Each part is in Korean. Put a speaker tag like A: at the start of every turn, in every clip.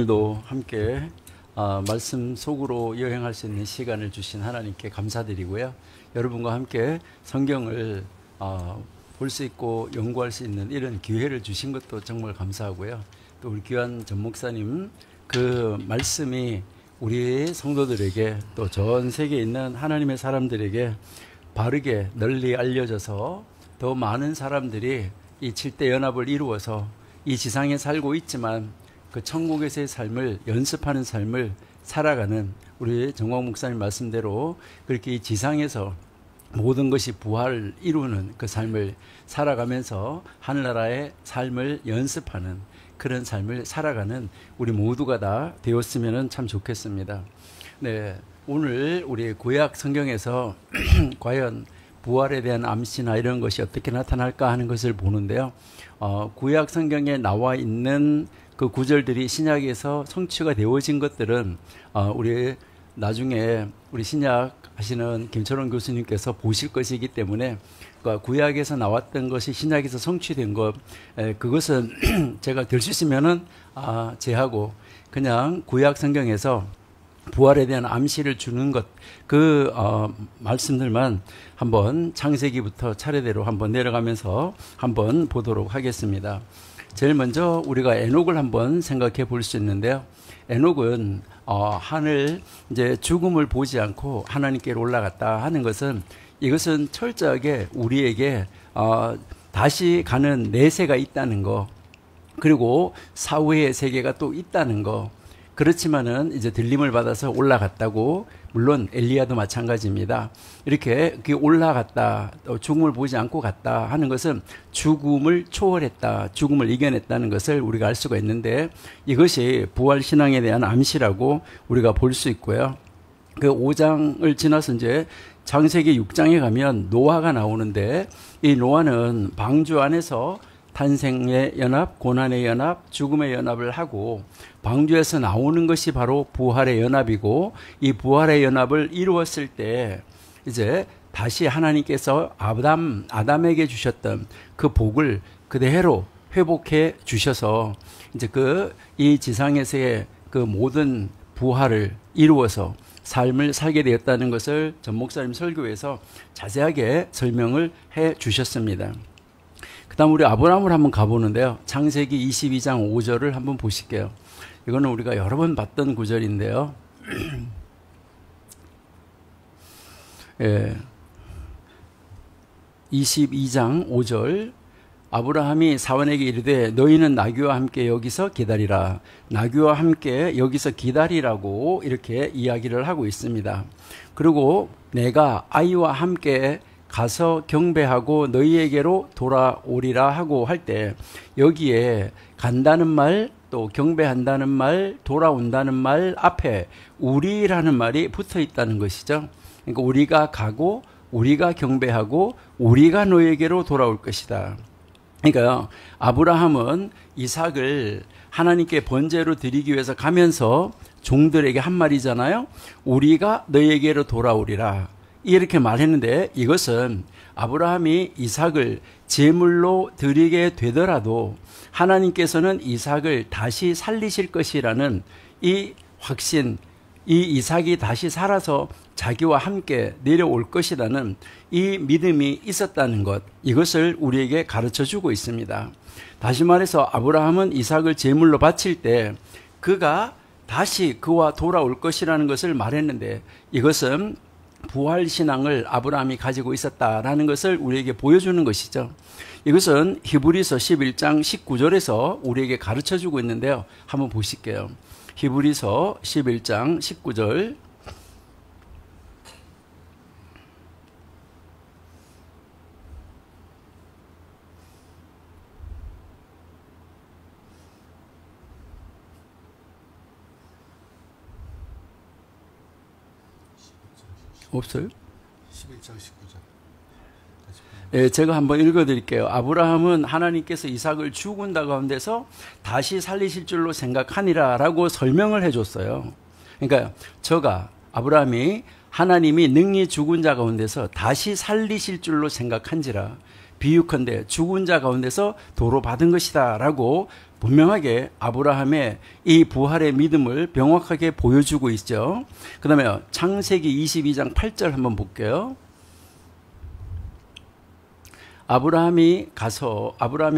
A: 오늘도 함께 말씀 속으로 여행할 수 있는 시간을 주신 하나님께 감사드리고요. 여러분과 함께 성경을 볼 수 있고 연구할 수 있는 이런 기회를 주신 것도 정말 감사하고요. 또 우리 귀한 전 목사님 그 말씀이 우리 성도들에게 또 전 세계에 있는 하나님의 사람들에게 바르게 널리 알려져서 더 많은 사람들이 이 7대 연합을 이루어서 이 지상에 살고 있지만 그 천국에서의 삶을 연습하는 삶을 살아가는 우리 정광 목사님 말씀대로 그렇게 이 지상에서 모든 것이 부활을 이루는 그 삶을 살아가면서 하늘나라의 삶을 연습하는 그런 삶을 살아가는 우리 모두가 다 되었으면 참 좋겠습니다. 네, 오늘 우리 구약 성경에서 과연 부활에 대한 암시나 이런 것이 어떻게 나타날까 하는 것을 보는데요. 구약 성경에 나와 있는 그 구절들이 신약에서 성취가 되어진 것들은 우리 나중에 우리 신약 하시는 김철원 교수님께서 보실 것이기 때문에 구약에서 나왔던 것이 신약에서 성취된 것 그것은 제가 될 수 있으면은 제하고 그냥 구약 성경에서 부활에 대한 암시를 주는 것 그 말씀들만 한번 창세기부터 차례대로 한번 내려가면서 한번 보도록 하겠습니다. 제일 먼저 우리가 에녹을 한번 생각해 볼 수 있는데요. 에녹은 하늘 이제 죽음을 보지 않고 하나님께로 올라갔다 하는 것은 이것은 철저하게 우리에게 다시 가는 내세가 있다는 거 그리고 사후의 세계가 또 있다는 거 그렇지만은 이제 들림을 받아서 올라갔다고 물론 엘리야도 마찬가지입니다. 이렇게 올라갔다 죽음을 보지 않고 갔다 하는 것은 죽음을 초월했다 죽음을 이겨냈다는 것을 우리가 알 수가 있는데 이것이 부활신앙에 대한 암시라고 우리가 볼 수 있고요. 그 5장을 지나서 이제 창세기 6장에 가면 노아가 나오는데 이 노아는 방주 안에서 탄생의 연합, 고난의 연합, 죽음의 연합을 하고 방주에서 나오는 것이 바로 부활의 연합이고 이 부활의 연합을 이루었을 때 이제 다시 하나님께서 아담에게 주셨던 그 복을 그대로 회복해 주셔서 이제 이 지상에서의 그 모든 부활을 이루어서 삶을 살게 되었다는 것을 전 목사님 설교에서 자세하게 설명을 해 주셨습니다. 그 다음 우리 아브라함을 한번 가보는데요. 창세기 22장 5절을 한번 보실게요. 이거는 우리가 여러 번 봤던 구절인데요. 예. 22장 5절 아브라함이 사원에게 이르되 너희는 나귀와 함께 여기서 기다리라. 나귀와 함께 여기서 기다리라고 이렇게 이야기를 하고 있습니다. 그리고 내가 아이와 함께 가서 경배하고 너희에게로 돌아오리라 하고 할 때 여기에 간다는 말 또 경배한다는 말 돌아온다는 말 앞에 우리라는 말이 붙어 있다는 것이죠. 그러니까 우리가 가고 우리가 경배하고 우리가 너희에게로 돌아올 것이다. 그러니까 아브라함은 이삭을 하나님께 번제로 드리기 위해서 가면서 종들에게 한 말이잖아요. 우리가 너희에게로 돌아오리라. 이렇게 말했는데 이것은 아브라함이 이삭을 제물로 드리게 되더라도 하나님께서는 이삭을 다시 살리실 것이라는 이 확신, 이 이삭이 다시 살아서 자기와 함께 내려올 것이라는 이 믿음이 있었다는 것, 이것을 우리에게 가르쳐주고 있습니다. 다시 말해서 아브라함은 이삭을 제물로 바칠 때 그가 다시 그와 돌아올 것이라는 것을 말했는데 이것은 부활신앙을 아브라함이 가지고 있었다라는 것을 우리에게 보여주는 것이죠. 이것은 히브리서 11장 19절에서 우리에게 가르쳐주고 있는데요. 한번 보실게요. 히브리서 11장 19절 없어요?
B: 11장 19절.
A: 예, 제가 한번 읽어드릴게요. 아브라함은 하나님께서 이삭을 죽은 가운데서 다시 살리실 줄로 생각하니라 라고 설명을 해줬어요. 그러니까 아브라함이 하나님이 능히 죽은 자 가운데서 다시 살리실 줄로 생각한지라 비유컨대 죽은 자 가운데서 도로 받은 것이다 라고 분명하게 아브라함의 이 부활의 믿음을 명확하게 보여주고 있죠. 그 다음에 창세기 22장 8절 한번 볼게요. 아브라함이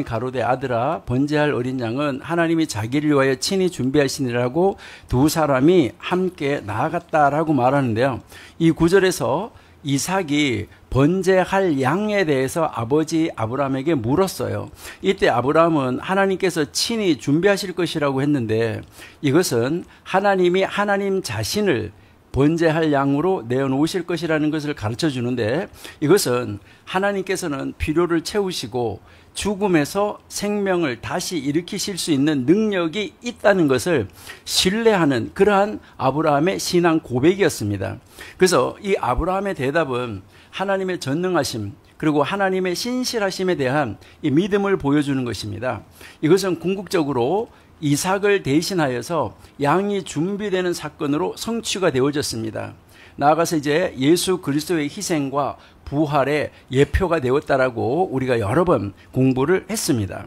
A: 가로되 아들아 번제할 어린 양은 하나님이 자기를 위하여 친히 준비하시니라고 두 사람이 함께 나아갔다라고 말하는데요. 이 구절에서 이삭이 번제할 양에 대해서 아버지 아브라함에게 물었어요. 이때 아브라함은 하나님께서 친히 준비하실 것이라고 했는데 이것은 하나님이 하나님 자신을 번제할 양으로 내어놓으실 것이라는 것을 가르쳐 주는데 이것은 하나님께서는 필요를 채우시고 죽음에서 생명을 다시 일으키실 수 있는 능력이 있다는 것을 신뢰하는 그러한 아브라함의 신앙 고백이었습니다. 그래서 이 아브라함의 대답은 하나님의 전능하심 그리고 하나님의 신실하심에 대한 이 믿음을 보여주는 것입니다. 이것은 궁극적으로 이삭을 대신하여서 양이 준비되는 사건으로 성취가 되어졌습니다. 나아가서 이제 예수 그리스도의 희생과 부활의 예표가 되었다라고 우리가 여러 번 공부를 했습니다.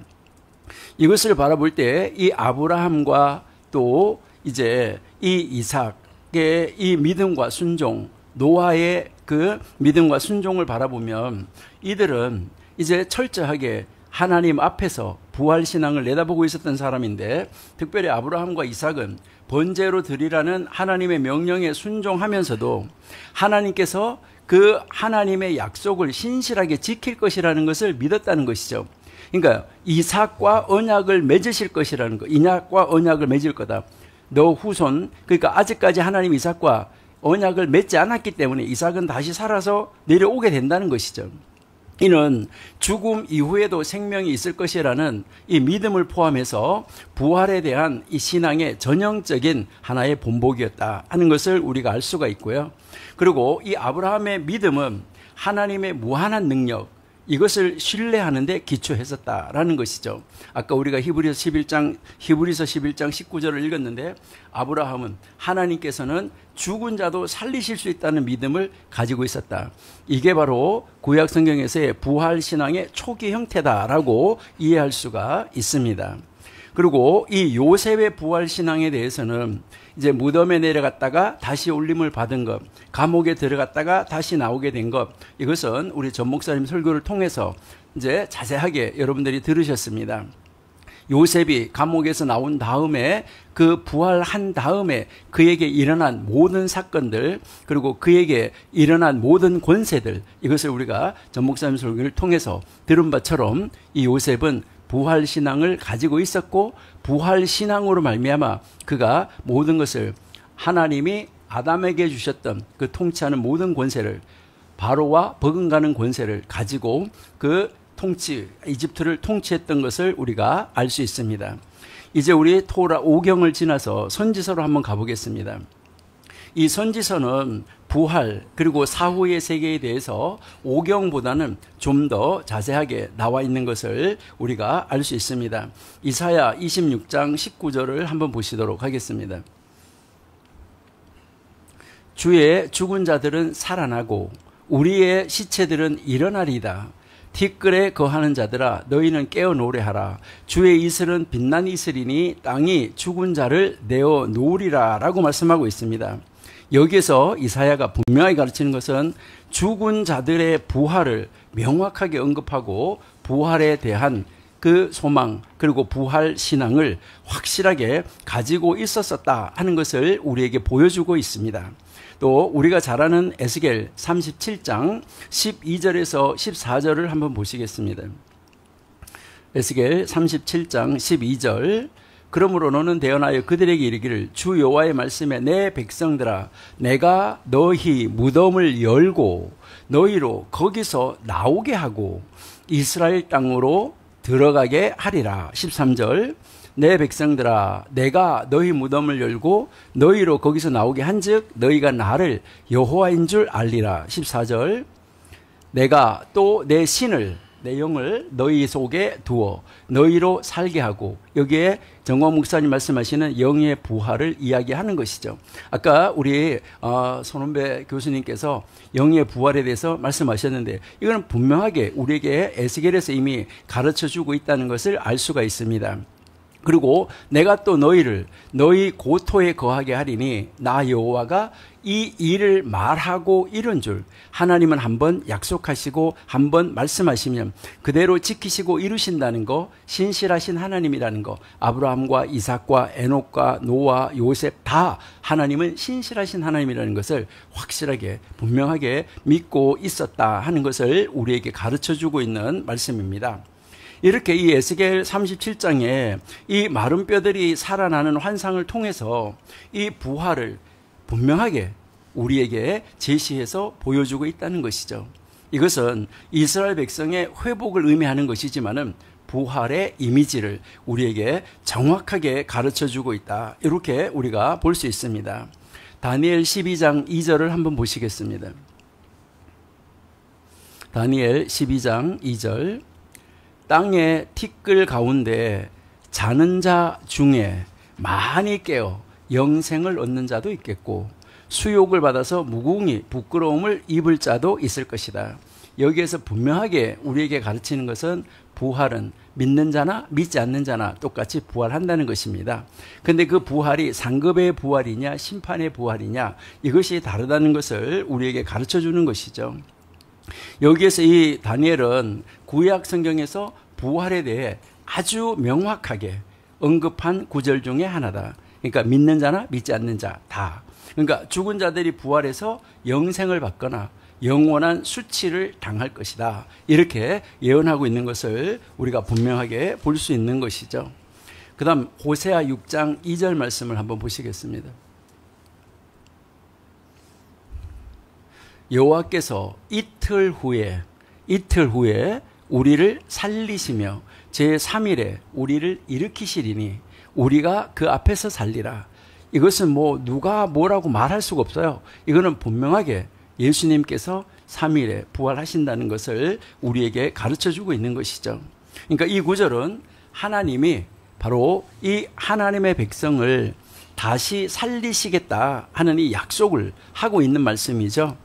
A: 이것을 바라볼 때 이 아브라함과 또 이제 이 이삭의 이 믿음과 순종, 노아의 그 믿음과 순종을 바라보면 이들은 이제 철저하게 하나님 앞에서 부활신앙을 내다보고 있었던 사람인데 특별히 아브라함과 이삭은 번제로 드리라는 하나님의 명령에 순종하면서도 하나님께서 그 하나님의 약속을 신실하게 지킬 것이라는 것을 믿었다는 것이죠. 그러니까 이삭과 언약을 맺으실 것이라는 것, 이삭과 언약을 맺을 거다. 너 후손, 그러니까 아직까지 하나님 이삭과 언약을 맺지 않았기 때문에 이삭은 다시 살아서 내려오게 된다는 것이죠. 이는 죽음 이후에도 생명이 있을 것이라는 이 믿음을 포함해서 부활에 대한 이 신앙의 전형적인 하나의 본보기였다 하는 것을 우리가 알 수가 있고요. 그리고 이 아브라함의 믿음은 하나님의 무한한 능력, 이것을 신뢰하는 데 기초했었다라는 것이죠. 아까 우리가 히브리서 11장 19절을 읽었는데 아브라함은 하나님께서는 죽은 자도 살리실 수 있다는 믿음을 가지고 있었다. 이게 바로 구약 성경에서의 부활 신앙의 초기 형태다라고 이해할 수가 있습니다. 그리고 이 요셉의 부활 신앙에 대해서는 이제 무덤에 내려갔다가 다시 올림을 받은 것, 감옥에 들어갔다가 다시 나오게 된 것, 이것은 우리 전 목사님 설교를 통해서 이제 자세하게 여러분들이 들으셨습니다. 요셉이 감옥에서 나온 다음에 그 부활한 다음에 그에게 일어난 모든 사건들 그리고 그에게 일어난 모든 권세들, 이것을 우리가 전 목사님 설교를 통해서 들은 바처럼 이 요셉은 부활신앙을 가지고 있었고 부활신앙으로 말미암아 그가 모든 것을 하나님이 아담에게 주셨던 그 통치하는 모든 권세를, 바로와 버금가는 권세를 가지고 그 이집트를 통치했던 것을 우리가 알 수 있습니다. 이제 우리 토라 5경을 지나서 선지서로 한번 가보겠습니다. 이 선지서는 부활 그리고 사후의 세계에 대해서 5경보다는 좀 더 자세하게 나와 있는 것을 우리가 알 수 있습니다. 이사야 26장 19절을 한번 보시도록 하겠습니다. 주의 죽은 자들은 살아나고 우리의 시체들은 일어나리이다. 티끌에 거하는 자들아 너희는 깨어 노래하라. 주의 이슬은 빛난 이슬이니 땅이 죽은 자를 내어 놓으리라 라고 말씀하고 있습니다. 여기에서 이사야가 분명히 가르치는 것은 죽은 자들의 부활을 명확하게 언급하고 부활에 대한 그 소망 그리고 부활 신앙을 확실하게 가지고 있었었다 하는 것을 우리에게 보여주고 있습니다. 또 우리가 잘 아는 에스겔 37장 12절에서 14절을 한번 보시겠습니다. 에스겔 37장 12절 그러므로 너는 대언하여 그들에게 이르기를 주 여호와의 말씀에 내 백성들아 내가 너희 무덤을 열고 너희로 거기서 나오게 하고 이스라엘 땅으로 들어가게 하리라. 13절 내 백성들아 내가 너희 무덤을 열고 너희로 거기서 나오게 한즉 너희가 나를 여호와인 줄 알리라. 14절 내가 또 내 신을 내 영을 너희 속에 두어 너희로 살게 하고, 여기에 정광 목사님 말씀하시는 영의 부활을 이야기하는 것이죠. 아까 우리 손원배 교수님께서 영의 부활에 대해서 말씀하셨는데, 이거는 분명하게 우리에게 에스겔에서 이미 가르쳐주고 있다는 것을 알 수가 있습니다. 그리고 내가 또 너희 고토에 거하게 하리니 나 여호와가 이 일을 말하고 이룬 줄. 하나님은 한번 약속하시고 한번 말씀하시면 그대로 지키시고 이루신다는 거, 신실하신 하나님이라는 거. 아브라함과 이삭과 에녹과 노아, 요셉 다 하나님은 신실하신 하나님이라는 것을 확실하게 분명하게 믿고 있었다 하는 것을 우리에게 가르쳐주고 있는 말씀입니다. 이렇게 이 에스겔 37장에 이 마른 뼈들이 살아나는 환상을 통해서 이 부활을 분명하게 우리에게 제시해서 보여주고 있다는 것이죠. 이것은 이스라엘 백성의 회복을 의미하는 것이지만은 부활의 이미지를 우리에게 정확하게 가르쳐주고 있다, 이렇게 우리가 볼 수 있습니다. 다니엘 12장 2절을 한번 보시겠습니다. 다니엘 12장 2절. 땅의 티끌 가운데 자는 자 중에 많이 깨어 영생을 얻는 자도 있겠고, 수욕을 받아서 무궁히 부끄러움을 입을 자도 있을 것이다. 여기에서 분명하게 우리에게 가르치는 것은 부활은 믿는 자나 믿지 않는 자나 똑같이 부활한다는 것입니다. 그런데 그 부활이 상급의 부활이냐 심판의 부활이냐, 이것이 다르다는 것을 우리에게 가르쳐 주는 것이죠. 여기에서 이 다니엘은 구약 성경에서 부활에 대해 아주 명확하게 언급한 구절 중에 하나다. 그러니까 믿는 자나 믿지 않는 자 다. 그러니까 죽은 자들이 부활해서 영생을 받거나 영원한 수치를 당할 것이다, 이렇게 예언하고 있는 것을 우리가 분명하게 볼 수 있는 것이죠. 그 다음 호세아 6장 2절 말씀을 한번 보시겠습니다. 여호와께서 이틀 후에 우리를 살리시며 제3일에 우리를 일으키시리니 우리가 그 앞에서 살리라. 이것은 뭐 누가 뭐라고 말할 수가 없어요. 이거는 분명하게 예수님께서 3일에 부활하신다는 것을 우리에게 가르쳐주고 있는 것이죠. 그러니까 이 구절은 하나님이 바로 이 하나님의 백성을 다시 살리시겠다 하는 이 약속을 하고 있는 말씀이죠.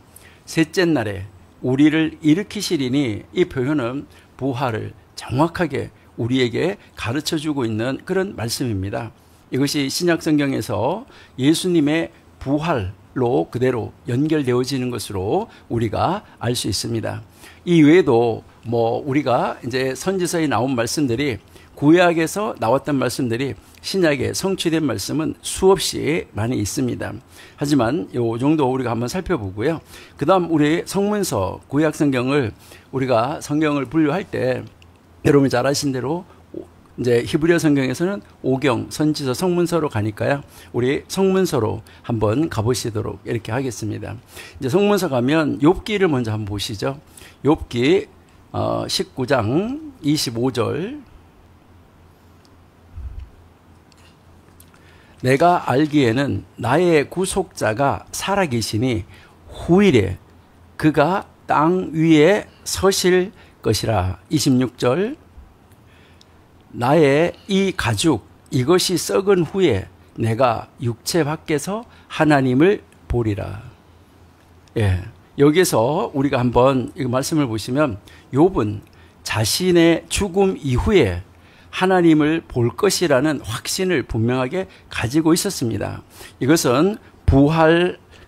A: 셋째 날에 우리를 일으키시리니, 이 표현은 부활을 정확하게 우리에게 가르쳐주고 있는 그런 말씀입니다. 이것이 신약성경에서 예수님의 부활로 그대로 연결되어지는 것으로 우리가 알 수 있습니다. 이 외에도 우리가 이제 선지서에 나온 말씀들이, 구약에서 나왔던 말씀들이 신약에 성취된 말씀은 수없이 많이 있습니다. 하지만 요 정도 우리가 한번 살펴보고요. 그 다음 우리 성문서, 구약 성경을 우리가 성경을 분류할 때 여러분이 잘 아신 대로 이제 히브리어 성경에서는 오경, 선지서, 성문서로 가니까요. 우리 성문서로 한번 가보시도록 이렇게 하겠습니다. 이제 성문서 가면 욥기를 먼저 한번 보시죠. 욥기 19장 25절. 내가 알기에는 나의 구속자가 살아계시니 후일에 그가 땅 위에 서실 것이라. 26절. 나의 이 가죽 이것이 썩은 후에 내가 육체 밖에서 하나님을 보리라. 예, 여기서 우리가 한번 이 말씀을 보시면 욥은 자신의 죽음 이후에 하나님을 볼 것이라는 확신을 분명하게 가지고 있었습니다. 이것은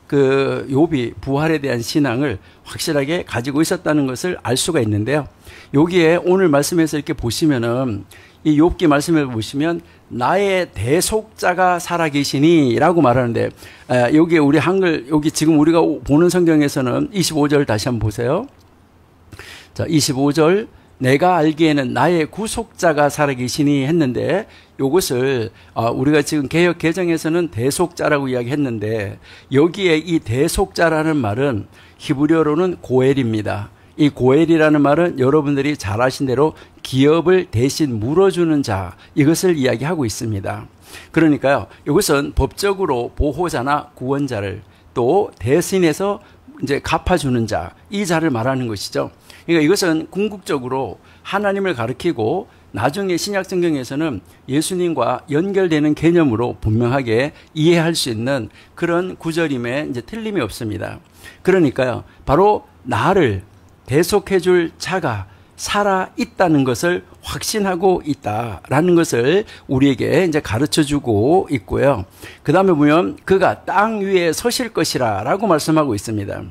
A: 욥이 부활에 대한 신앙을 확실하게 가지고 있었다는 것을 알 수가 있는데요. 여기에 오늘 말씀에서 이렇게 보시면은 이 욥기 말씀을 보시면 나의 대속자가 살아계시니 라고 말하는데, 여기에 우리 한글, 여기 지금 우리가 보는 성경에서는 25절 다시 한번 보세요. 자, 25절. 내가 알기에는 나의 구속자가 살아계시니 했는데, 이것을 우리가 지금 개역 개정에서는 대속자라고 이야기했는데, 여기에 이 대속자라는 말은 히브리어로는 고엘입니다. 이 고엘이라는 말은 여러분들이 잘 아신 대로 기업을 대신 물어주는 자, 이것을 이야기하고 있습니다. 그러니까요, 이것은 법적으로 보호자나 구원자를 또 대신해서 이제 갚아주는 자, 이 자를 말하는 것이죠. 그러니까 이것은 궁극적으로 하나님을 가리키고 나중에 신약 성경에서는 예수님과 연결되는 개념으로 분명하게 이해할 수 있는 그런 구절임에 이제 틀림이 없습니다. 그러니까요, 바로 나를 대속해 줄 자가 살아 있다는 것을 확신하고 있다라는 것을 우리에게 이제 가르쳐 주고 있고요. 그 다음에 보면 그가 땅 위에 서실 것이라 라고 말씀하고 있습니다.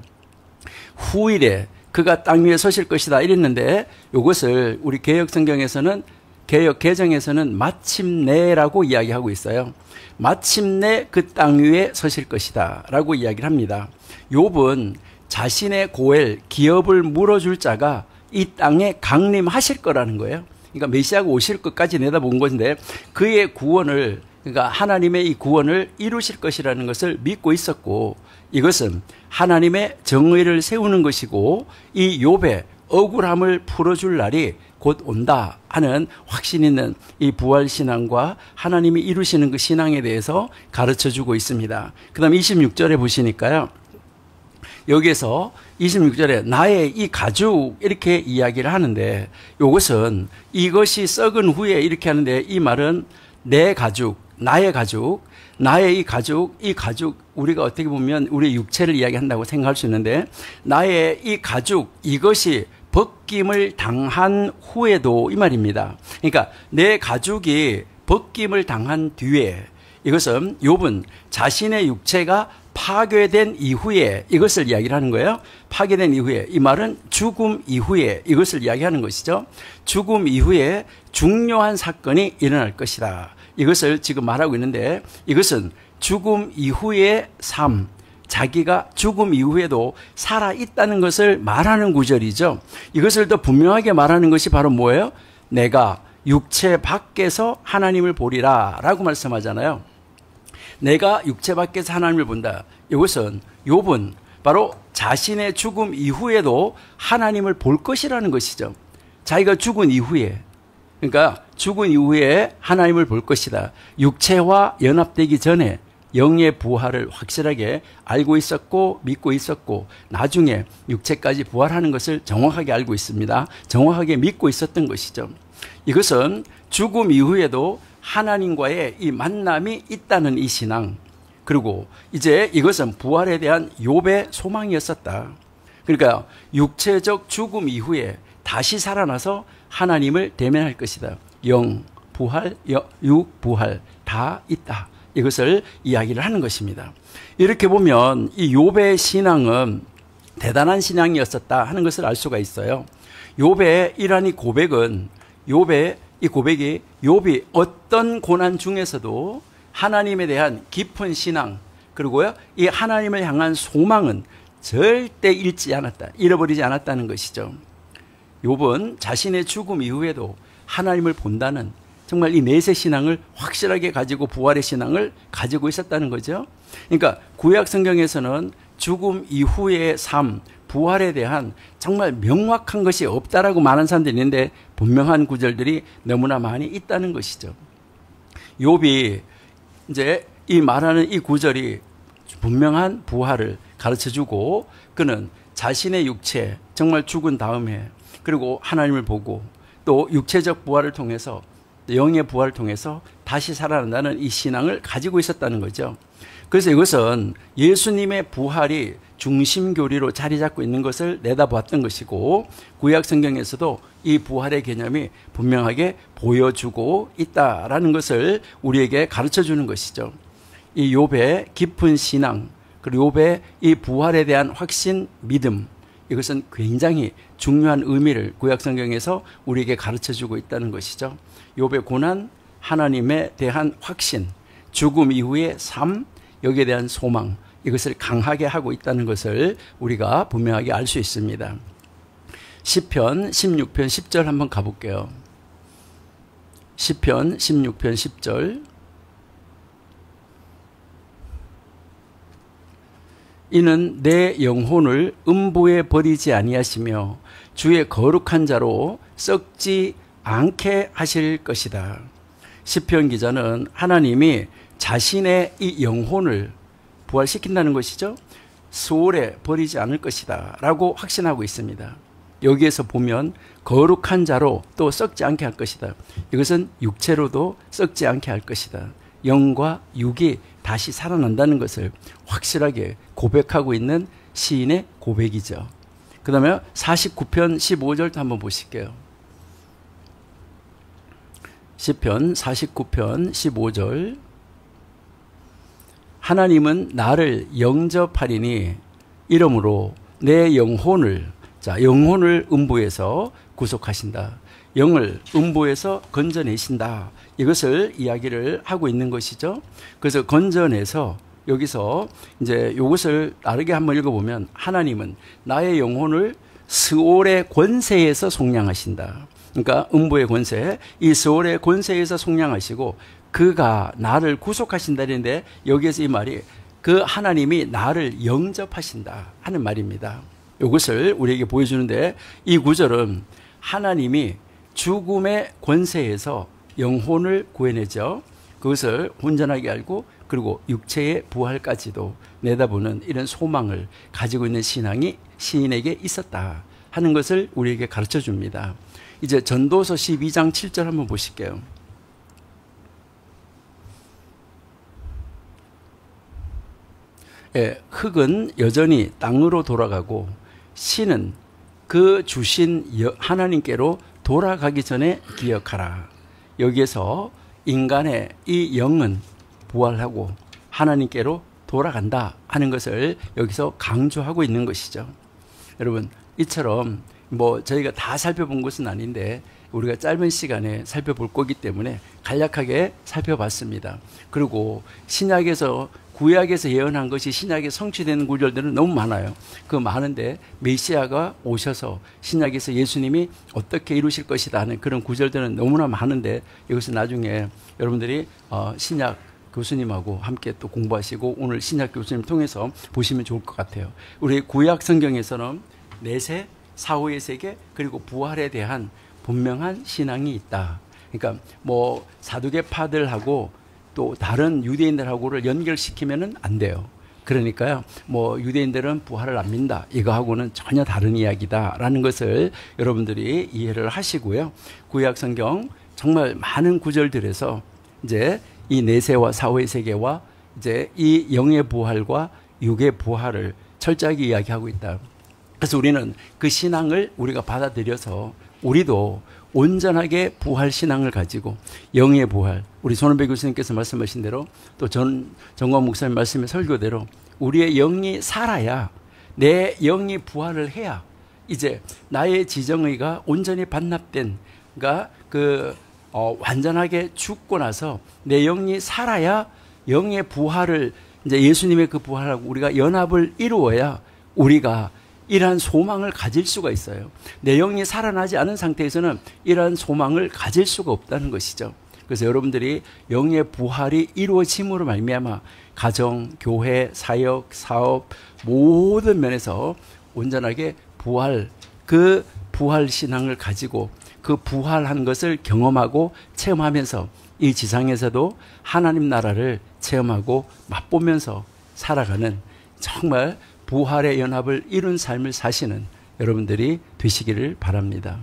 A: 후일에 그가 땅 위에 서실 것이다 이랬는데 이것을 우리 개역 성경에서는 개역 개정에서는 마침내라고 이야기하고 있어요. 마침내 그 땅 위에 서실 것이다 라고 이야기를 합니다. 욥은 자신의 고엘 기업을 물어줄 자가 이 땅에 강림하실 거라는 거예요. 그러니까 메시아가 오실 것까지 내다본 건데 그의 구원을, 그러니까 하나님의 이 구원을 이루실 것이라는 것을 믿고 있었고, 이것은 하나님의 정의를 세우는 것이고 이 욥의 억울함을 풀어줄 날이 곧 온다 하는 확신 있는 이 부활신앙과 하나님이 이루시는 그 신앙에 대해서 가르쳐주고 있습니다. 그 다음 26절에 보시니까요, 여기에서 26절에 나의 이 가죽 이렇게 이야기를 하는데, 이것은 이것이 썩은 후에 이렇게 하는데, 이 말은 내 가죽, 나의 가죽, 나의 이 가죽 우리가 어떻게 보면 우리의 육체를 이야기한다고 생각할 수 있는데, 나의 이 가죽 이것이 벗김을 당한 후에도 이 말입니다. 그러니까 내 가죽이 벗김을 당한 뒤에, 이것은 욥은 자신의 육체가 파괴된 이후에 이것을 이야기를 하는 거예요. 파괴된 이후에, 이 말은 죽음 이후에 이것을 이야기하는 것이죠. 죽음 이후에 중요한 사건이 일어날 것이다, 이것을 지금 말하고 있는데, 이것은 죽음 이후의 삶, 자기가 죽음 이후에도 살아있다는 것을 말하는 구절이죠. 이것을 더 분명하게 말하는 것이 바로 뭐예요? 내가 육체 밖에서 하나님을 보리라 라고 말씀하잖아요. 내가 육체 밖에서 하나님을 본다. 이것은 욥은 바로 자신의 죽음 이후에도 하나님을 볼 것이라는 것이죠. 자기가 죽은 이후에, 그러니까 죽은 이후에 하나님을 볼 것이다. 육체와 연합되기 전에 영의 부활을 확실하게 알고 있었고 믿고 있었고, 나중에 육체까지 부활하는 것을 정확하게 알고 있습니다. 정확하게 믿고 있었던 것이죠. 이것은 죽음 이후에도 하나님과의 이 만남이 있다는 이 신앙, 그리고 이제 이것은 부활에 대한 욥의 소망이었었다. 그러니까 육체적 죽음 이후에 다시 살아나서 하나님을 대면할 것이다. 영 부활, 육 부활 다 있다, 이것을 이야기를 하는 것입니다. 이렇게 보면 이 욥의 신앙은 대단한 신앙이었었다 하는 것을 알 수가 있어요. 욥의 이러한 이 고백은, 욥의 이 고백이 욥이 어떤 고난 중에서도 하나님에 대한 깊은 신앙, 그리고요 이 하나님을 향한 소망은 절대 잃지 않았다, 잃어버리지 않았다는 것이죠. 욥은 자신의 죽음 이후에도 하나님을 본다는 정말 이 내세 신앙을 확실하게 가지고 부활의 신앙을 가지고 있었다는 거죠. 그러니까 구약 성경에서는 죽음 이후의 삶, 부활에 대한 정말 명확한 것이 없다라고 말하는 사람들이 있는데, 분명한 구절들이 너무나 많이 있다는 것이죠. 욥이 이제 이 말하는 이 구절이 분명한 부활을 가르쳐주고, 그는 자신의 육체 정말 죽은 다음에, 그리고 하나님을 보고 또 육체적 부활을 통해서, 영의 부활을 통해서 다시 살아난다는 이 신앙을 가지고 있었다는 거죠. 그래서 이것은 예수님의 부활이 중심 교리로 자리 잡고 있는 것을 내다보았던 것이고, 구약 성경에서도 이 부활의 개념이 분명하게 보여주고 있다라는 것을 우리에게 가르쳐 주는 것이죠. 이 욥의 깊은 신앙, 그리고 욥의 이 부활에 대한 확신, 믿음, 이것은 굉장히 중요한 의미를 구약 성경에서 우리에게 가르쳐 주고 있다는 것이죠. 욥의 고난, 하나님에 대한 확신, 죽음 이후의 삶, 여기에 대한 소망, 이것을 강하게 하고 있다는 것을 우리가 분명하게 알 수 있습니다. 시편 16편 10절 한번 가볼게요. 시편 16편 10절. 이는 내 영혼을 음부에 버리지 아니하시며 주의 거룩한 자로 썩지 않게 하실 것이다. 시편 기자는 하나님이 자신의 이 영혼을 부활시킨다는 것이죠. 수월에 버리지 않을 것이다 라고 확신하고 있습니다. 여기에서 보면 거룩한 자로 또 썩지 않게 할 것이다. 이것은 육체로도 썩지 않게 할 것이다. 영과 육이 다시 살아난다는 것을 확실하게 고백하고 있는 시인의 고백이죠. 그 다음에 49편 15절도 한번 보실게요. 시편 49편 15절. 하나님은 나를 영접하리니 이러므로 내 영혼을, 자, 영혼을 음부에서 구속하신다. 영을 음부에서 건져내신다. 이것을 이야기를 하고 있는 것이죠. 그래서 건져내서 여기서 이제 이것을 다르게 한번 읽어보면 하나님은 나의 영혼을 스올의 권세에서 속량하신다. 그러니까 음부의 권세, 이 스올의 권세에서 속량하시고 그가 나를 구속하신다는데 여기에서 이 말이 그 하나님이 나를 영접하신다 하는 말입니다. 이것을 우리에게 보여주는데 이 구절은 하나님이 죽음의 권세에서 영혼을 구해내죠. 그것을 온전하게 알고 그리고 육체의 부활까지도 내다보는 이런 소망을 가지고 있는 신앙이 시인에게 있었다 하는 것을 우리에게 가르쳐 줍니다. 이제 전도서 12장 7절 한번 보실게요. 예, 흙은 여전히 땅으로 돌아가고 신은 그 주신 하나님께로 돌아가기 전에 기억하라. 여기에서 인간의 이 영은 부활하고 하나님께로 돌아간다 하는 것을 여기서 강조하고 있는 것이죠. 여러분, 이처럼 뭐 저희가 다 살펴본 것은 아닌데 우리가 짧은 시간에 살펴볼 거기 때문에 간략하게 살펴봤습니다. 그리고 신약에서 구약에서 예언한 것이 신약에 성취되는 구절들은 너무 많아요. 그 많은데 메시아가 오셔서 신약에서 예수님이 어떻게 이루실 것이다 하는 그런 구절들은 너무나 많은데 이것은 나중에 여러분들이 신약 교수님하고 함께 또 공부하시고 오늘 신약 교수님 통해서 보시면 좋을 것 같아요. 우리 구약 성경에서는 내세, 사후의 세계 그리고 부활에 대한 분명한 신앙이 있다. 그러니까 뭐 사두개파들하고 또 다른 유대인들하고를 연결시키면은 안 돼요. 그러니까요, 뭐 유대인들은 부활을 안 믿는다. 이거하고는 전혀 다른 이야기다라는 것을 여러분들이 이해를 하시고요. 구약 성경 정말 많은 구절들에서 이제 이 내세와 사후의 세계와 이제 이 영의 부활과 육의 부활을 철저하게 이야기하고 있다. 그래서 우리는 그 신앙을 우리가 받아들여서 우리도 온전하게 부활 신앙을 가지고 영의 부활, 우리 손원배 교수님께서 말씀하신 대로 또 정광 목사님 말씀의 설교대로 우리의 영이 살아야 내 영이 부활을 해야 이제 나의 지정의가 온전히 반납된, 그러니까 완전하게 죽고 나서 내 영이 살아야 영의 부활을 이제 예수님의 그 부활하고 우리가 연합을 이루어야 우리가 이러한 소망을 가질 수가 있어요. 내 영이 살아나지 않은 상태에서는 이러한 소망을 가질 수가 없다는 것이죠. 그래서 여러분들이 영의 부활이 이루어짐으로 말미암아 가정, 교회, 사역, 사업 모든 면에서 온전하게 부활, 그 부활 신앙을 가지고 그 부활한 것을 경험하고 체험하면서 이 지상에서도 하나님 나라를 체험하고 맛보면서 살아가는 정말 부활의 연합을 이룬 삶을 사시는 여러분들이 되시기를 바랍니다.